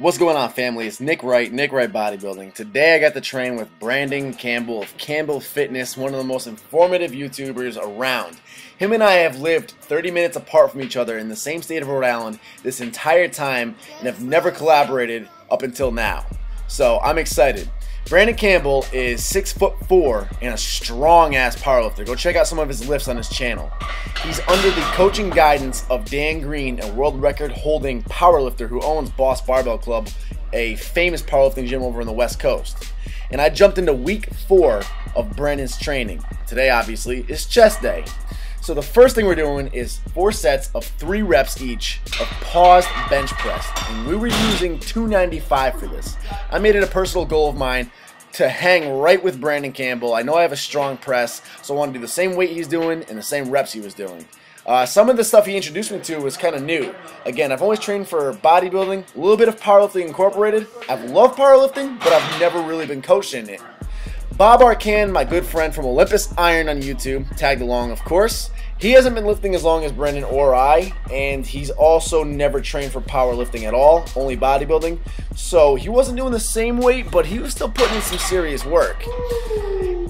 What's going on, family? It's Nick Wright Bodybuilding. Today I got to train with Brandon Campbell of Campbell Fitness, one of the most informative YouTubers around. Him and I have lived 30 minutes apart from each other in the same state of Rhode Island this entire time and have never collaborated up until now. So I'm excited. Brandon Campbell is 6'4" and a strong-ass powerlifter. Go check out some of his lifts on his channel. He's under the coaching guidance of Dan Green, a world record-holding powerlifter who owns Boss Barbell Club, a famous powerlifting gym over on the West Coast. And I jumped into week 4 of Brandon's training. Today, obviously, is chest day. So the first thing we're doing is 4 sets of 3 reps each of paused bench press. And we were using 295 for this. I made it a personal goal of mine to hang right with Brandon Campbell. I know I have a strong press, so I want to do the same weight he's doing and the same reps he was doing. Some of the stuff he introduced me to was kind of new. Again, I've always trained for bodybuilding, a little bit of powerlifting incorporated. I've loved powerlifting, but I've never really been coached in it. Bob Arcan, my good friend from Olympus Iron on YouTube, tagged along, of course. He hasn't been lifting as long as Brendan or I, and he's also never trained for powerlifting at all, only bodybuilding. So he wasn't doing the same weight, but he was still putting in some serious work.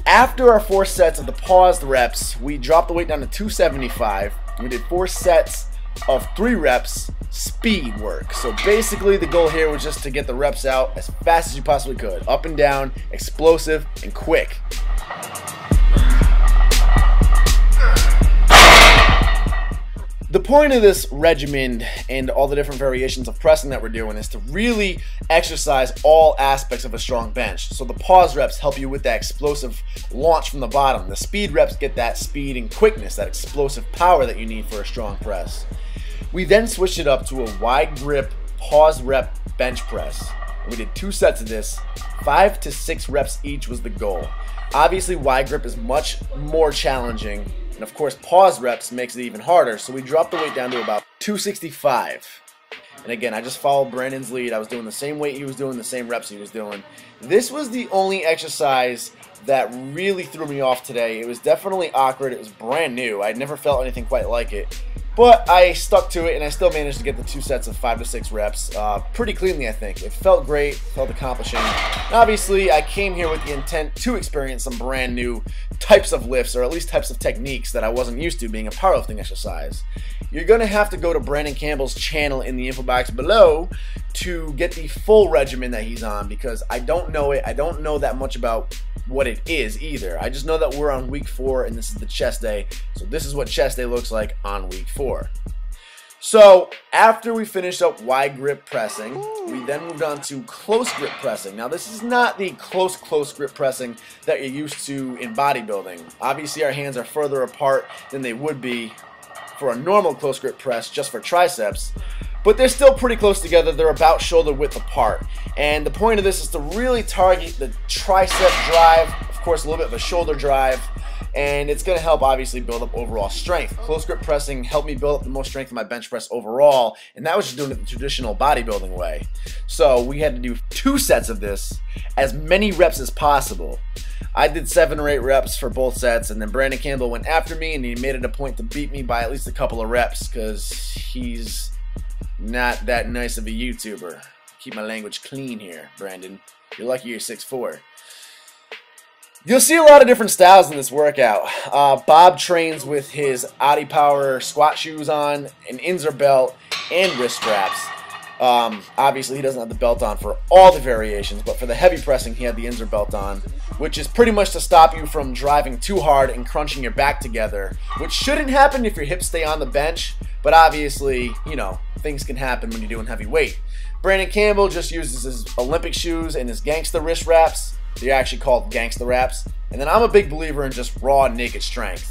After our 4 sets of the paused reps, we dropped the weight down to 275. We did 4 sets of 3 reps speed work. So basically the goal here was just to get the reps out as fast as you possibly could. Up and down, explosive, and quick. The point of this regimen and all the different variations of pressing that we're doing is to really exercise all aspects of a strong bench. So the pause reps help you with that explosive launch from the bottom. The speed reps get that speed and quickness, that explosive power that you need for a strong press. We then switched it up to a wide grip pause rep bench press. We did 2 sets of this. 5 to 6 reps each was the goal. Obviously wide grip is much more challenging. And of course, pause reps makes it even harder, so we dropped the weight down to about 265. And again, I just followed Brandon's lead. I was doing the same weight he was doing, the same reps he was doing. This was the only exercise that really threw me off today. It was definitely awkward. It was brand new. I'd never felt anything quite like it. But I stuck to it, and I still managed to get the 2 sets of 5 to 6 reps pretty cleanly, I think. It felt great, felt accomplishing. And obviously, I came here with the intent to experience some brand new types of lifts, or at least types of techniques that I wasn't used to being a powerlifting exercise. You're going to have to go to Brandon Campbell's channel in the info box below to get the full regimen that he's on, because I don't know it. I don't know that much about what it is either. I just know that we're on week 4 and this is the chest day. So this is what chest day looks like on week 4. So after we finished up wide grip pressing, we then moved on to close grip pressing. Now this is not the close grip pressing that you're used to in bodybuilding. Obviously our hands are further apart than they would be for a normal close grip press just for triceps. But they're still pretty close together. They're about shoulder width apart. And the point of this is to really target the tricep drive, of course a little bit of a shoulder drive, and it's going to help obviously build up overall strength. Close grip pressing helped me build up the most strength in my bench press overall, and that was just doing it the traditional bodybuilding way. So we had to do 2 sets of this, as many reps as possible. I did 7 or 8 reps for both sets, and then Brandon Campbell went after me, and he made it a point to beat me by at least a couple of reps, because he's not that nice of a YouTuber. Keep my language clean here, Brandon. You're lucky you're 6'4". You'll see a lot of different styles in this workout. Bob trains with his Adi Power squat shoes on, an Inzer belt, and wrist straps. Obviously, he doesn't have the belt on for all the variations, but for the heavy pressing, he had the Inzer belt on, which is pretty much to stop you from driving too hard and crunching your back together, which shouldn't happen if your hips stay on the bench, but obviously, you know, things can happen when you're doing heavy weight. Brandon Campbell just uses his Olympic shoes and his gangsta wrist wraps. They're actually called gangsta wraps. And then I'm a big believer in just raw naked strength.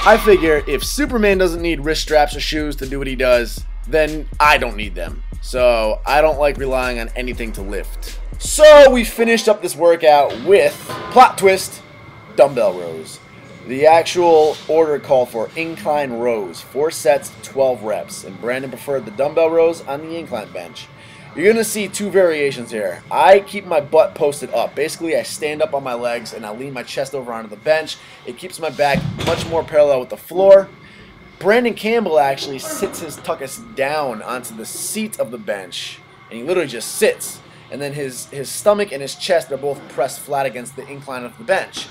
I figure if Superman doesn't need wrist straps or shoes to do what he does, then I don't need them. So I don't like relying on anything to lift. So we finished up this workout with, plot twist, dumbbell rows. The actual order called for incline rows, 4 sets, 12 reps, and Brandon preferred the dumbbell rows on the incline bench. You're going to see 2 variations here. I keep my butt posted up. Basically, I stand up on my legs and I lean my chest over onto the bench. It keeps my back much more parallel with the floor. Brandon Campbell actually sits his tuchus down onto the seat of the bench and he literally just sits. And then his stomach and his chest are both pressed flat against the incline of the bench.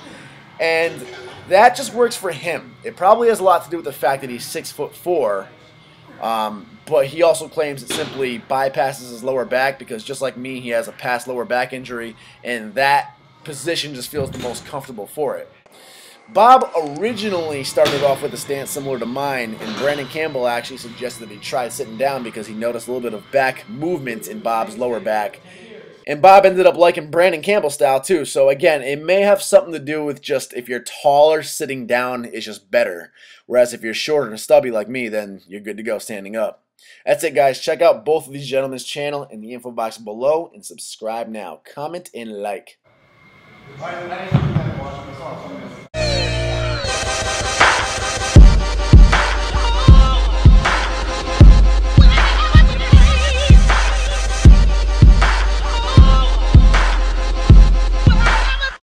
And that just works for him. It probably has a lot to do with the fact that he's 6'4", but he also claims it simply bypasses his lower back because just like me, he has a past lower back injury, and that position just feels the most comfortable for it. Bob originally started off with a stance similar to mine, and Brandon Campbell actually suggested that he try sitting down because he noticed a little bit of back movement in Bob's lower back. And Bob ended up liking Brandon Campbell's style too. So again, it may have something to do with just if you're taller, sitting down is just better. Whereas if you're shorter and stubby like me, then you're good to go standing up. That's it, guys. Check out both of these gentlemen's channel in the info box below and subscribe now. Comment and like.